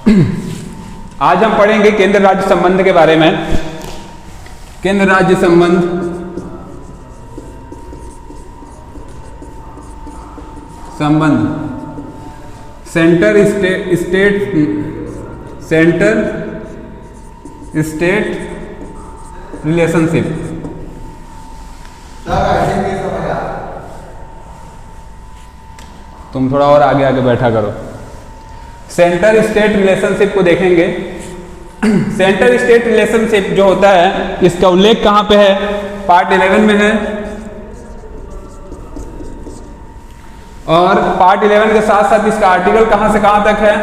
आज हम पढ़ेंगे केंद्र राज्य संबंध के बारे में। केंद्र राज्य संबंध, सेंटर स्टेट रिलेशनशिप। तुम थोड़ा और आगे आगे बैठा करो। सेंटर स्टेट रिलेशनशिप को देखेंगे। सेंटर स्टेट रिलेशनशिप जो होता है, इसका उल्लेख कहां पे है? पार्ट 11 में है। और पार्ट 11 के साथ साथ इसका आर्टिकल कहां से कहां तक है?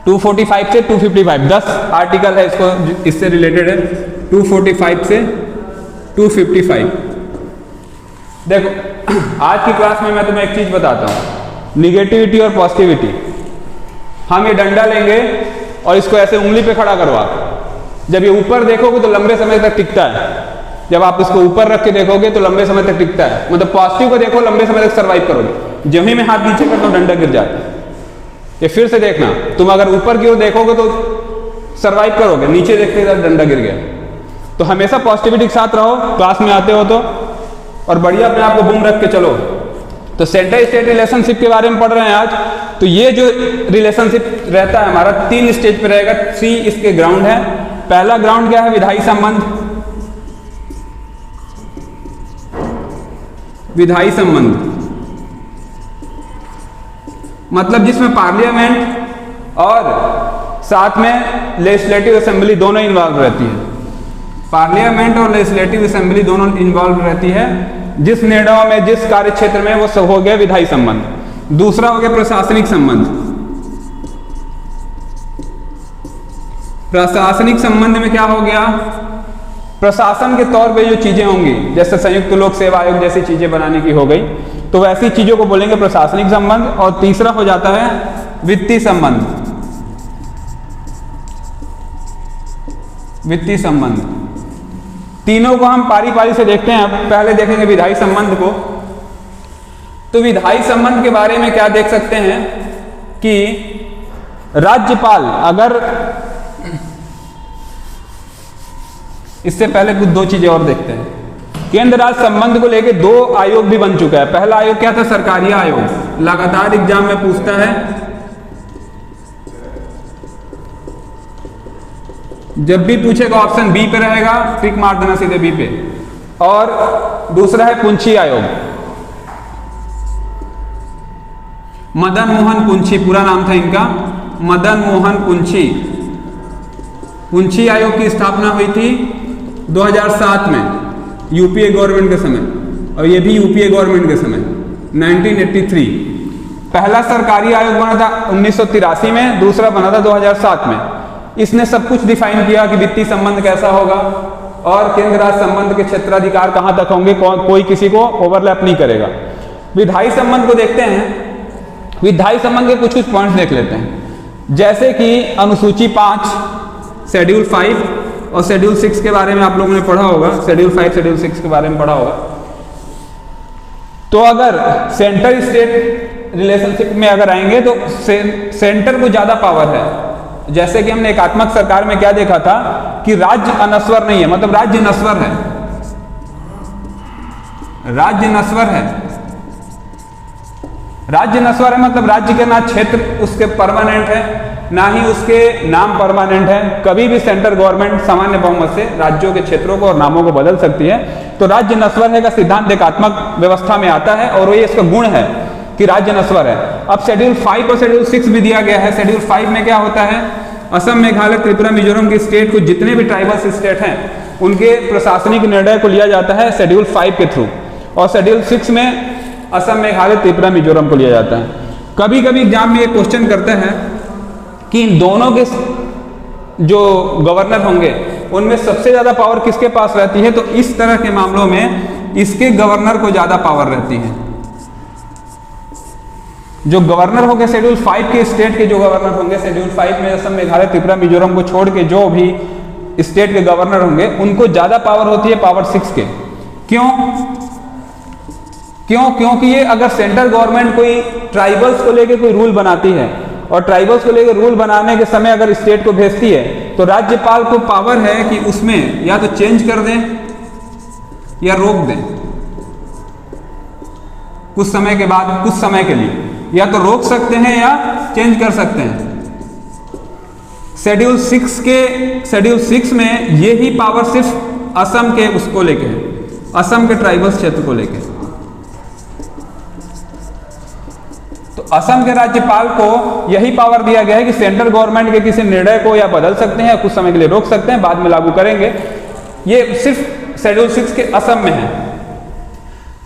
245 से 255, 10 आर्टिकल है इसको, इससे रिलेटेड है। 245 से 255। देखो आज की क्लास में मैं तुम्हें एक चीज बताता हूं, निगेटिविटी और पॉजिटिविटी। हम ये डंडा लेंगे और इसको ऐसे उंगली पे खड़ा करवा, जब ये ऊपर देखोगे तो लंबे समय तक टिकता है, जब आप इसको ऊपर रख के देखोगे तो लंबे समय तक टिकता है। मतलब पॉजिटिव को देखो, लंबे समय तक सर्वाइव करोगे। जब ही मैं हाथ नीचे करता हूं डंडा गिर जाता है। ये फिर से देखना, तुम अगर ऊपर की ओर देखोगे तो सर्वाइव करोगे, नीचे देखते तो डंडा गिर गया। तो हमेशा पॉजिटिविटी के साथ रहो, क्लास में आते हो तो, और बढ़िया अपने आप को बूम रख के चलो। तो सेंटर स्टेट रिलेशनशिप के बारे में पढ़ रहे हैं आज। तो ये जो रिलेशनशिप रहता है हमारा 3 स्टेज पे रहेगा, 3 इसके ग्राउंड है। पहला ग्राउंड क्या है? विधायी संबंध। विधायी संबंध मतलब जिसमें पार्लियामेंट और साथ में लेजिस्लेटिव असेंबली दोनों इन्वॉल्व रहती है। पार्लियामेंट और लेजिस्लेटिव असेंबली दोनों इन्वॉल्व रहती है। जिस निर्णयों में, जिस कार्य क्षेत्र में, वो सब हो गया विधायी संबंध। दूसरा हो गया प्रशासनिक संबंध। प्रशासनिक संबंध में क्या हो गया? प्रशासन के तौर पे जो चीजें होंगी, जैसे संयुक्त लोक सेवा आयोग जैसी चीजें बनाने की हो गई, तो वैसी चीजों को बोलेंगे प्रशासनिक संबंध। और तीसरा हो जाता है वित्तीय संबंध। वित्तीय संबंध तीनों को हम पारी पारी से देखते हैं। पहले देखेंगे विधायी संबंध को। तो विधायी संबंध के बारे में क्या देख सकते हैं कि राज्यपाल, अगर इससे पहले कुछ 2 चीजें और देखते हैं। केंद्र राज्य संबंध को लेकर 2 आयोग भी बन चुका है। पहला आयोग क्या था? सरकारी आयोग, लगातार एग्जाम में पूछता है। जब भी पूछेगा ऑप्शन बी पे रहेगा, टिक मार देना सीधे बी पे। और दूसरा है पुंछी आयोग, मदन मोहन पुंछी पूरा नाम था इनका, मदन मोहन पुंछी। पुंछी आयोग की स्थापना हुई थी 2007 में, यूपीए गवर्नमेंट के समय, और ये भी यूपीए गवर्नमेंट के समय 1983। पहला सरकारी आयोग बना था 1983 में, दूसरा बना था 2007 में। इसने सब कुछ डिफाइन किया कि वित्तीय संबंध कैसा होगा और केंद्र राज्य संबंध के क्षेत्राधिकार कहां तक होंगे, कोई किसी को ओवरलैप नहीं करेगा। विधायी संबंध को देखते हैं। विधायी संबंध के कुछ पॉइंट्स देख लेते हैं, जैसे कि अनुसूची 5, शेड्यूल 5 और शेड्यूल 6 के बारे में आप लोगों ने पढ़ा होगा। शेड्यूल 5, शेड्यूल 6 के बारे में पढ़ा होगा। तो अगर सेंटर स्टेट रिलेशनशिप में अगर आएंगे तो सेंटर को ज्यादा पावर है। जैसे कि हमने एकात्मक सरकार में क्या देखा था कि राज्य अनस्वर नहीं है, मतलब राज्य नस्वर है। राज्य नस्वर है। राज्य नस्वर है मतलब राज्य के ना क्षेत्र उसके परमानेंट है, ना ही उसके नाम परमानेंट है। कभी भी सेंट्रल गवर्नमेंट सामान्य बहुमत से राज्यों के क्षेत्रों को और नामों को बदल सकती है। तो राज्य नस्वर है का सिद्धांत एकात्मक व्यवस्था में आता है और ये इसका गुण है कि राज्य नस्वर है। अब शेड्यूल 5 और शेड्यूल 6 भी दिया गया है। शेड्यूल 5 में क्या होता है? असम, मेघालय, त्रिपुरा, मिजोरम के स्टेट को, जितने भी ट्राइबल स्टेट हैं, उनके प्रशासनिक निर्णय को लिया जाता है शेड्यूल 5 के थ्रू। और शेड्यूल 6 में असम, मेघालय, त्रिपुरा, मिजोरम को लिया जाता है। कभी कभी एग्जाम में ये क्वेश्चन करते हैं कि इन दोनों के जो गवर्नर होंगे उनमें सबसे ज्यादा पावर किसके पास रहती है? तो इस तरह के मामलों में इसके गवर्नर को ज्यादा पावर रहती है। जो गवर्नर होंगे शेड्यूल 5 के स्टेट के जो गवर्नर होंगे, शेड्यूल 5 में असम, मेघालय, त्रिपुरा, मिजोरम को छोड़ के जो भी स्टेट के गवर्नर होंगे उनको ज्यादा पावर होती है पावर 6 के। क्यों? क्योंकि ये अगर सेंट्रल गवर्नमेंट कोई ट्राइबल्स को लेकर कोई रूल बनाती है और ट्राइबल्स को लेकर रूल बनाने के समय अगर स्टेट को भेजती है तो राज्यपाल को पावर है कि उसमें या तो चेंज कर दें या रोक दें कुछ समय के बाद, कुछ समय के लिए या तो रोक सकते हैं या चेंज कर सकते हैं। शेड्यूल 6 में यही पावर सिर्फ असम के उसको लेके है, असम के ट्राइबल्स क्षेत्र को लेके। तो असम के राज्यपाल को यही पावर दिया गया है कि सेंट्रल गवर्नमेंट के किसी निर्णय को या बदल सकते हैं या कुछ समय के लिए रोक सकते हैं, बाद में लागू करेंगे। ये सिर्फ शेड्यूल 6 के असम में है।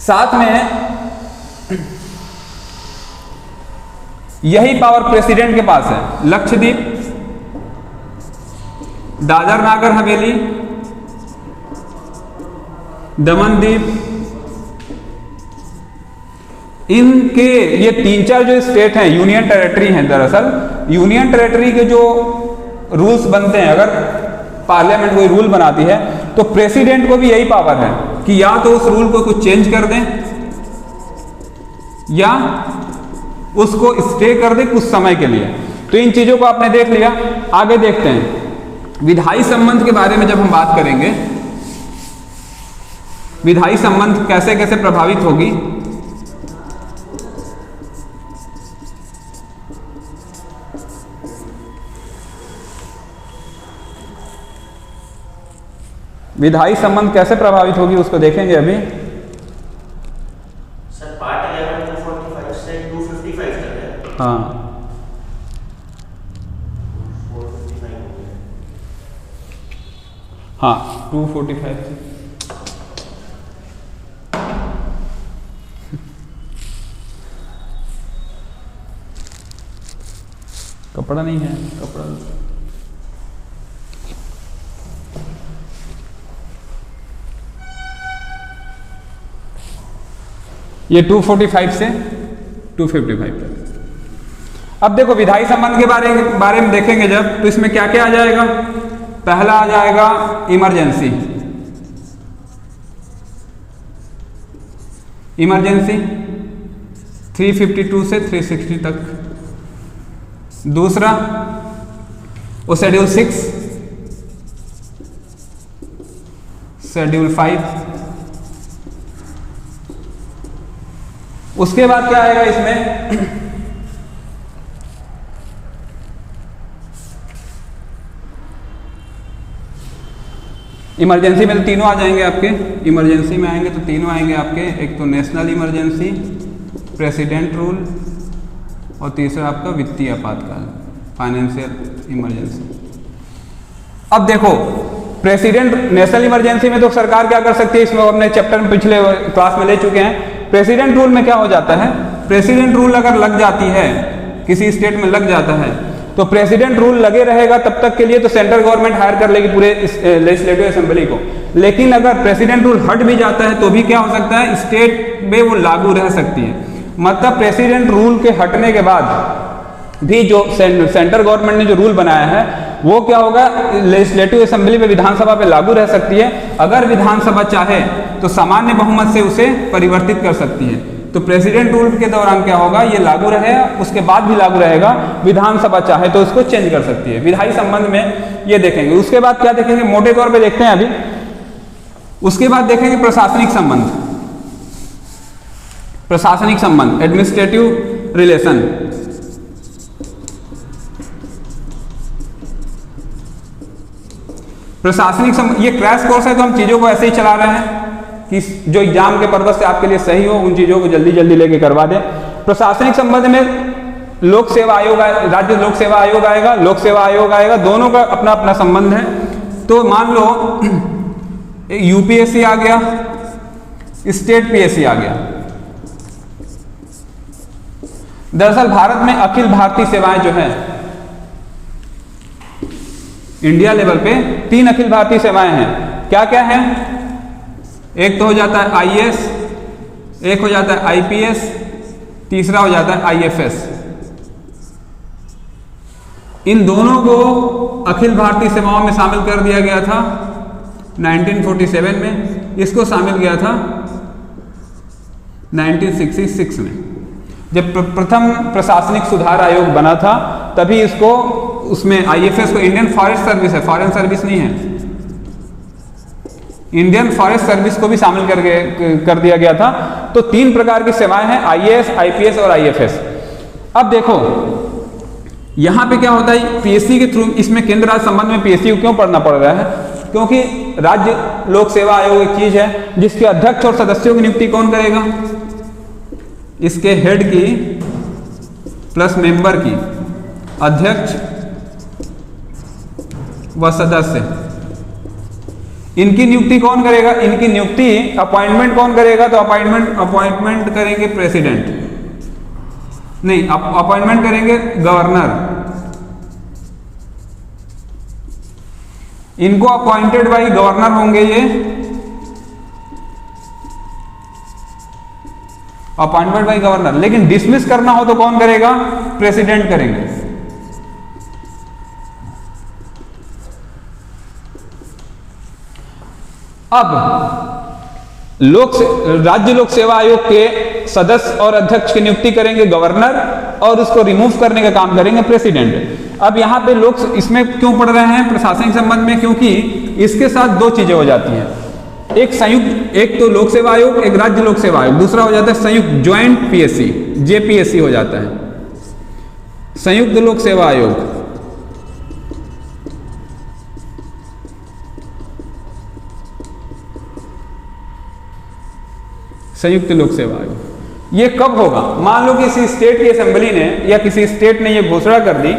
साथ में यही पावर प्रेसिडेंट के पास है। लक्षद्वीप, दादर नागर हवेली, दमन द्वीप, इनके ये 3-4 जो स्टेट हैं यूनियन टेरिटरी हैं। दरअसल यूनियन टेरिटरी के जो रूल्स बनते हैं, अगर पार्लियामेंट कोई रूल बनाती है तो प्रेसिडेंट को भी यही पावर है कि या तो उस रूल को कुछ चेंज कर दें या उसको स्टे कर दे कुछ समय के लिए। तो इन चीजों को आपने देख लिया। आगे देखते हैं विधायी संबंध के बारे में। जब हम बात करेंगे विधायी संबंध कैसे कैसे प्रभावित होगी, विधायी संबंध कैसे प्रभावित होगी उसको देखेंगे अभी। सर पार्ट 11 245 से 255 तक है। हाँ 455 हो गया। हाँ 245 कपड़ा नहीं है, कपड़ा ये 245 से 255 तक। अब देखो विधायी संबंध के बारे में देखेंगे जब, तो इसमें क्या क्या आ जाएगा। पहला आ जाएगा इमरजेंसी। इमरजेंसी 352 से 360 तक। दूसरा वो शेड्यूल 6, शेड्यूल 5। उसके बाद क्या आएगा इसमें, इमरजेंसी में तो तीनों आ जाएंगे आपके। इमरजेंसी में आएंगे तो तीनों आएंगे आपके, एक तो नेशनल इमरजेंसी, प्रेसिडेंट रूल, और तीसरा आपका वित्तीय आपातकाल, फाइनेंशियल इमरजेंसी। अब देखो प्रेसिडेंट नेशनल इमरजेंसी में तो सरकार क्या कर सकती है, इसमें अपने चैप्टर में पिछले क्लास में ले चुके हैं। प्रेसिडेंट रूल में क्या हो जाता है, प्रेसिडेंट रूल अगर लग जाती है किसी स्टेट में लग जाता है तो प्रेसिडेंट रूल लगे रहेगा तब तक के लिए तो सेंट्रल गवर्नमेंट हायर कर लेगी पूरे लेजिस्लेटिव असेंबली को। लेकिन अगर प्रेसिडेंट रूल हट भी जाता है तो भी क्या हो सकता है, स्टेट में वो लागू रह सकती है। मतलब प्रेसिडेंट रूल के हटने के बाद भी जो सेंट्रल गवर्नमेंट ने जो रूल बनाया है वो क्या होगा, लेजिस्लेटिव असेंबली में विधानसभा पे लागू रह सकती है। अगर विधानसभा चाहे तो सामान्य बहुमत से उसे परिवर्तित कर सकती है। तो प्रेसिडेंट रूल के दौरान क्या होगा, ये लागू रहेगा, उसके बाद भी लागू रहेगा। विधानसभा चाहे तो उसको चेंज कर सकती है। विधायी संबंध में ये देखेंगे। उसके बाद क्या देखेंगे, मोटे तौर पे देखते हैं अभी। उसके बाद देखेंगे प्रशासनिक संबंध। प्रशासनिक संबंध, एडमिनिस्ट्रेटिव रिलेशन। प्रशासनिक संबंध, ये क्रैश कोर्स है तो हम चीजों को ऐसे ही चला रहे हैं कि जो एग्जाम के पर्पज से आपके लिए सही हो उन चीजों को जल्दी जल्दी लेके करवा दें। प्रशासनिक संबंध में लोक सेवा आयोग, राज्य लोक सेवा आयोग आएगा, लोक सेवा आयोग आएगा, दोनों का अपना अपना संबंध है। तो मान लो यूपीएससी आ गया, स्टेट पीएससी आ गया। दरअसल भारत में अखिल भारतीय सेवाएं जो है इंडिया लेवल पे 3 अखिल भारतीय सेवाएं हैं। क्या क्या है, एक तो हो जाता है आईएएस, एक हो जाता है आईपीएस, तीसरा हो जाता है आईएफएस। इन दोनों को अखिल भारतीय सेवाओं में शामिल कर दिया गया था 1947 में। इसको शामिल किया था 1966 में, जब प्रथम प्रशासनिक सुधार आयोग बना था तभी इसको उसमें आईएफएस को इंडियन फॉरेस्ट सर्विस है, फॉरेन सर्विस नहीं है, इंडियन फॉरेस्ट सर्विस को भी शामिल कर दिया गया था। तो 3 प्रकार की सेवाएं हैं, आईएएस, आईपीएस और आईएफएस। अब देखो यहां पे क्या होता है, पीएससी के थ्रू इसमें केंद्र राज्य संबंध में पीएससी को क्यों पढ़ना पड़ रहा है, क्योंकि राज्य लोक सेवा आयोग एक चीज है जिसके अध्यक्ष और सदस्यों की नियुक्ति कौन करेगा, इसके हेड की प्लस मेंबर की, अध्यक्ष व सदस्य, इनकी नियुक्ति कौन करेगा, इनकी नियुक्ति अपॉइंटमेंट कौन करेगा, तो अपॉइंटमेंट करेंगे प्रेसिडेंट, नहीं अपॉइंटमेंट करेंगे गवर्नर, इनको अपॉइंटेड बाय गवर्नर होंगे, ये अपॉइंटमेंट बाय गवर्नर। लेकिन डिसमिस करना हो तो कौन करेगा, प्रेसिडेंट करेंगे। अब राज्य लोक सेवा आयोग के सदस्य और अध्यक्ष की नियुक्ति करेंगे गवर्नर और उसको रिमूव करने का काम करेंगे प्रेसिडेंट। अब यहां पे लोग इसमें क्यों पढ़ रहे हैं प्रशासनिक संबंध में, क्योंकि इसके साथ 2 चीजें हो जाती हैं, एक संयुक्त, एक तो लोक सेवा आयोग, एक राज्य लोक सेवा आयोग, दूसरा हो जाता है संयुक्त ज्वाइंट पीएससी, जेपीएससी हो जाता है, संयुक्त लोक सेवा आयोग। संयुक्त लोक सेवा आयोग ये कब होगा, मान लो किसी स्टेट की असेंबली ने या किसी स्टेट ने ये घोषणा कर दी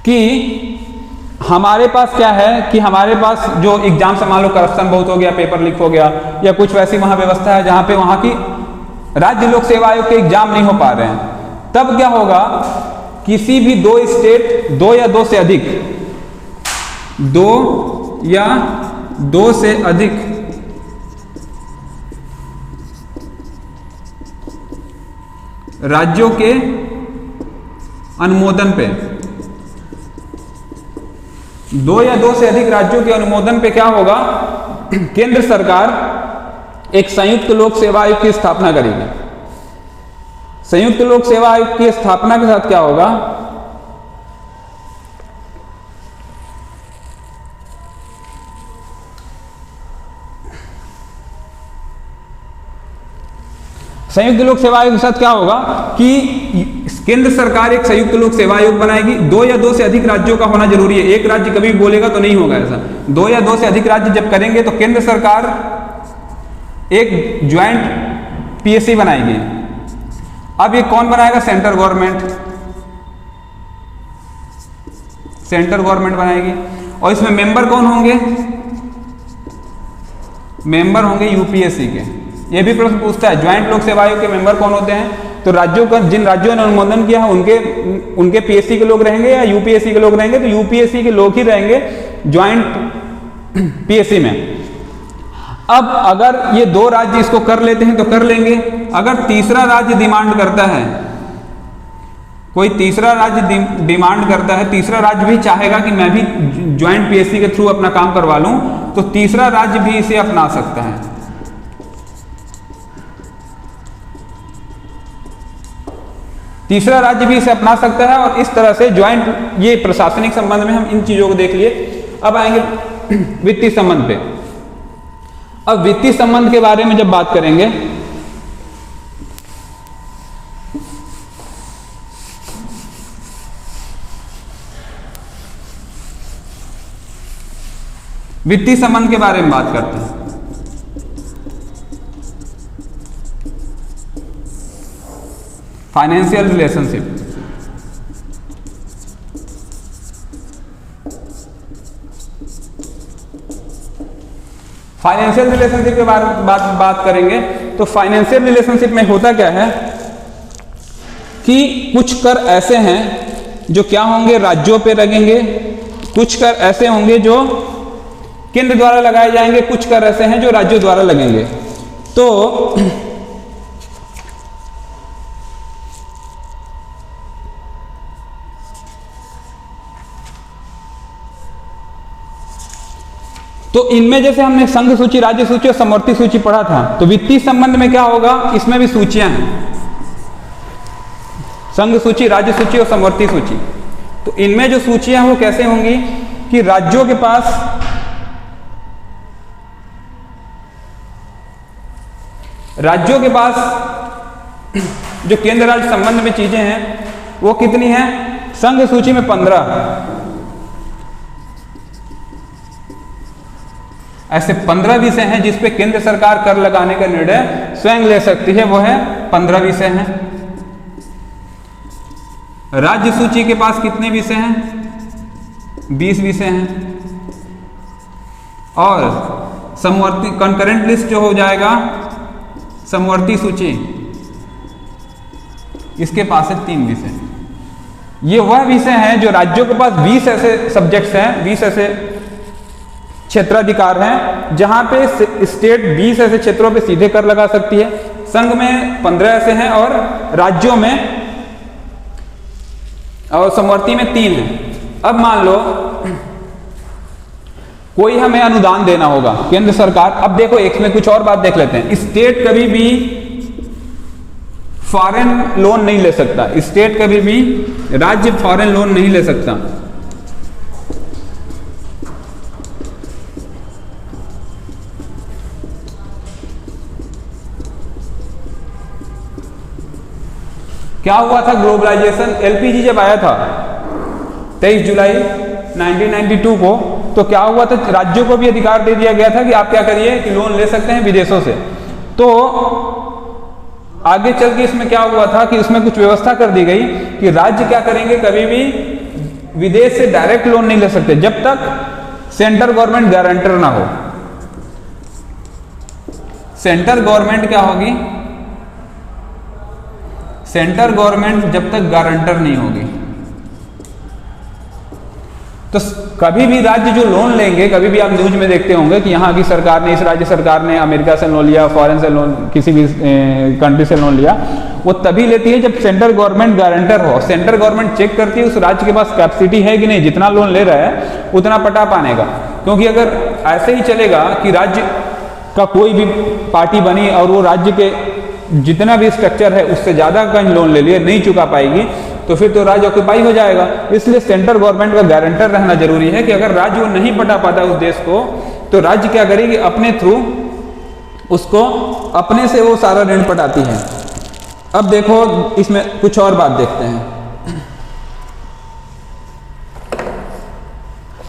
कि हमारे पास क्या है कि हमारे पास जो एग्जाम से मान लो करप्शन बहुत हो गया, पेपर लीक हो गया या कुछ वैसी वहां व्यवस्था है जहां पे वहां की राज्य लोक सेवा आयोग के एग्जाम नहीं हो पा रहे हैं, तब क्या होगा, किसी भी 2 स्टेट, 2 या 2 से अधिक, 2 या 2 से अधिक राज्यों के अनुमोदन पे, 2 या 2 से अधिक राज्यों के अनुमोदन पे क्या होगा, केंद्र सरकार एक संयुक्त लोक सेवा आयोग की स्थापना करेगी। संयुक्त लोक सेवा आयोग की स्थापना के साथ क्या होगा, संयुक्त लोक सेवा आयोग के साथ क्या होगा कि केंद्र सरकार एक संयुक्त लोक सेवा आयोग बनाएगी। 2 या 2 से अधिक राज्यों का होना जरूरी है, एक राज्य कभी भी बोलेगा तो नहीं होगा ऐसा। 2 या 2 से अधिक राज्य जब करेंगे तो केंद्र सरकार एक ज्वाइंट पीएससी बनाएगी। अब ये कौन बनाएगा, सेंट्रल गवर्नमेंट, सेंट्रल गवर्नमेंट बनाएगी। और इसमें मेंबर कौन होंगे, मेंबर होंगे यूपीएससी के। ये भी प्रश्न पूछता है ज्वाइंट लोक सेवा आयोग के मेंबर कौन होते हैं, तो राज्यों का, जिन राज्यों ने अनुमोदन किया है उनके पीएससी के लोग रहेंगे या यूपीएससी के लोग रहेंगे, तो यूपीएससी के लोग ही रहेंगे ज्वाइंट पीएससी में। अब अगर ये 2 राज्य इसको कर लेते हैं तो कर लेंगे, अगर तीसरा राज्य डिमांड करता है, कोई तीसरा राज्य डिमांड करता है, तीसरा राज्य भी चाहेगा कि मैं भी ज्वाइंट पीएससी के थ्रू अपना काम करवा लूं, तो तीसरा राज्य भी इसे अपना सकता है। तीसरा राज्य भी इसे अपना सकता है और इस तरह से ज्वाइंट, ये प्रशासनिक संबंध में हम इन चीजों को देख लिए। अब आएंगे वित्तीय संबंध पे। अब वित्तीय संबंध के बारे में जब बात करेंगे, वित्तीय संबंध के बारे में बात करते हैं। फाइनेंशियल रिलेशनशिप, फाइनेंशियल रिलेशनशिप के बारे में बात करेंगे तो फाइनेंशियल रिलेशनशिप में होता क्या है कि कुछ कर ऐसे हैं जो क्या होंगे, राज्यों पे लगेंगे, कुछ कर ऐसे होंगे जो केंद्र द्वारा लगाए जाएंगे, कुछ कर ऐसे हैं जो राज्यों द्वारा लगेंगे। तो इनमें जैसे हमने संघ सूची, राज्य सूची और समवर्ती सूची पढ़ा था, तो वित्तीय संबंध में क्या होगा, इसमें भी सूचियां हैं। संघ सूची, राज्य सूची और समवर्ती सूची। तो इनमें जो सूचियां वो कैसे होंगी कि राज्यों के पास जो केंद्र राज्य संबंध में चीजें हैं वो कितनी हैं? संघ सूची में 15, ऐसे 15 विषय हैं जिस पे केंद्र सरकार कर लगाने का निर्णय स्वयं ले सकती है, वो है 15 विषय हैं। राज्य सूची के पास कितने विषय हैं? 20 विषय हैं। और समवर्ती कंकरेंट लिस्ट जो हो जाएगा, समवर्ती सूची, इसके पास है 3 विषय। ये वह विषय हैं जो राज्यों के पास 20 ऐसे सब्जेक्ट्स हैं, 20 ऐसे क्षेत्राधिकार हैं जहां पे स्टेट 20 ऐसे क्षेत्रों पे सीधे कर लगा सकती है। संघ में 15 ऐसे हैं और राज्यों में और समवर्ती में 3 हैं। अब मान लो कोई हमें अनुदान देना होगा, केंद्र सरकार। अब देखो इसमें कुछ और बात देख लेते हैं। स्टेट कभी भी फॉरेन लोन नहीं ले सकता, स्टेट कभी भी राज्य फॉरेन लोन नहीं ले सकता। क्या हुआ था? ग्लोबलाइजेशन, एलपीजी जब आया था 23 जुलाई 1992 को, तो क्या हुआ था? राज्यों को भी अधिकार दे दिया गया था कि आप क्या करिए कि लोन ले सकते हैं विदेशों से। तो आगे चल के इसमें क्या हुआ था कि उसमें कुछ व्यवस्था कर दी गई कि राज्य क्या करेंगे, कभी भी विदेश से डायरेक्ट लोन नहीं ले सकते जब तक सेंट्रल गवर्नमेंट गारंटर ना हो। सेंट्रल गवर्नमेंट क्या होगी? सेंट्रल गवर्नमेंट जब तक गारंटर नहीं होगी। तो कभी भी राज्य जो लोन लेंगे, कभी भी आप न्यूज में देखते होंगे कि यहाँ की सरकार ने, इस राज्य सरकार ने अमेरिका से लोन लिया, फॉरेन से लोन, किसी भी कंट्री से लोन लिया, वो तभी लेती है जब सेंट्रल गवर्नमेंट गारंटर हो। सेंट्रल गवर्नमेंट चेक करती है उस राज्य के पास कैपेसिटी है कि नहीं, जितना लोन ले रहा है उतना पटा पाने का। क्योंकि अगर ऐसे ही चलेगा कि राज्य का कोई भी पार्टी बनी और वो राज्य के जितना भी स्ट्रक्चर है उससे ज्यादा का लोन ले लिए, नहीं चुका पाएगी, तो फिर तो राज्य ऑक्यूपाई हो जाएगा। इसलिए सेंट्रल गवर्नमेंट का गारंटर रहना जरूरी है कि अगर राज्य वो नहीं पटा पाता उस देश को, तो राज्य क्या करेगी, अपने थ्रू उसको, अपने से वो सारा ऋण पटाती है। अब देखो इसमें कुछ और बात देखते हैं।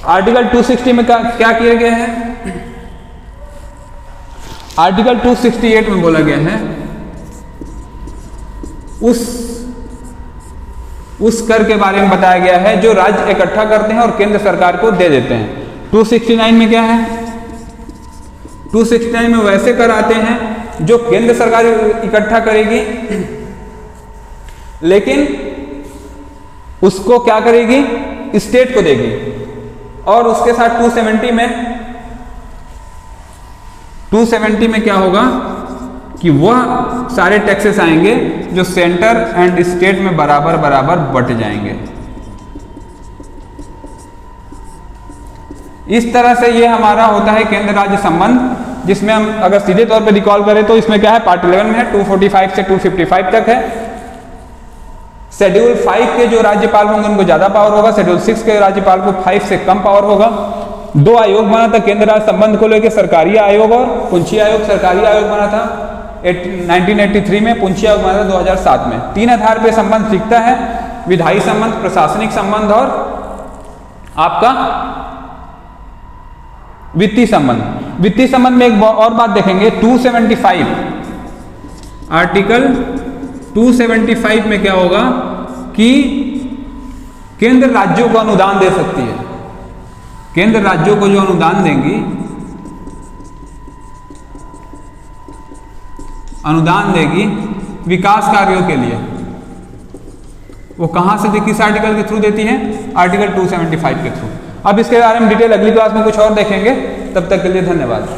आर्टिकल 260 में क्या किया गया है? आर्टिकल 268 में बोला गया है उस कर के बारे में बताया गया है जो राज्य इकट्ठा करते हैं और केंद्र सरकार को दे देते हैं। 269 में क्या है? 269 में वैसे कर आते हैं जो केंद्र सरकार इकट्ठा करेगी, लेकिन उसको क्या करेगी, स्टेट को देगी। और उसके साथ 270 में क्या होगा कि वह सारे टैक्सेस आएंगे जो सेंटर एंड स्टेट में बराबर बराबर बट जाएंगे। इस तरह से ये हमारा होता है केंद्र राज्य संबंध, जिसमें हम अगर सीधे तौर पे रिकॉल करें तो इसमें क्या है, पार्ट 11 में है 245 से 255 तक है। शेड्यूल 5 के जो राज्यपाल होंगे उनको ज्यादा पावर होगा, शेड्यूल 6 के राज्यपाल को 5 से कम पावर होगा। 2 आयोग बना था केंद्र राज्य संबंध को लेकर, सरकारी आयोग और पुंछी आयोग। सरकारी आयोग बना था 1983 में, पुंछी आयोग बना था 2007 में। 3 आधार पे संबंध दिखता है, विधायी संबंध, प्रशासनिक संबंध और आपका वित्तीय संबंध। वित्तीय संबंध में एक और बात देखेंगे, 275 आर्टिकल 275 में क्या होगा कि केंद्र राज्यों को अनुदान दे सकती है। केंद्र राज्यों को जो अनुदान देंगी, अनुदान देगी विकास कार्यों के लिए, वो कहां से, किस आर्टिकल के थ्रू देती है? आर्टिकल 275 के थ्रू। अब इसके बारे में डिटेल अगली क्लास में कुछ और देखेंगे। तब तक के लिए धन्यवाद।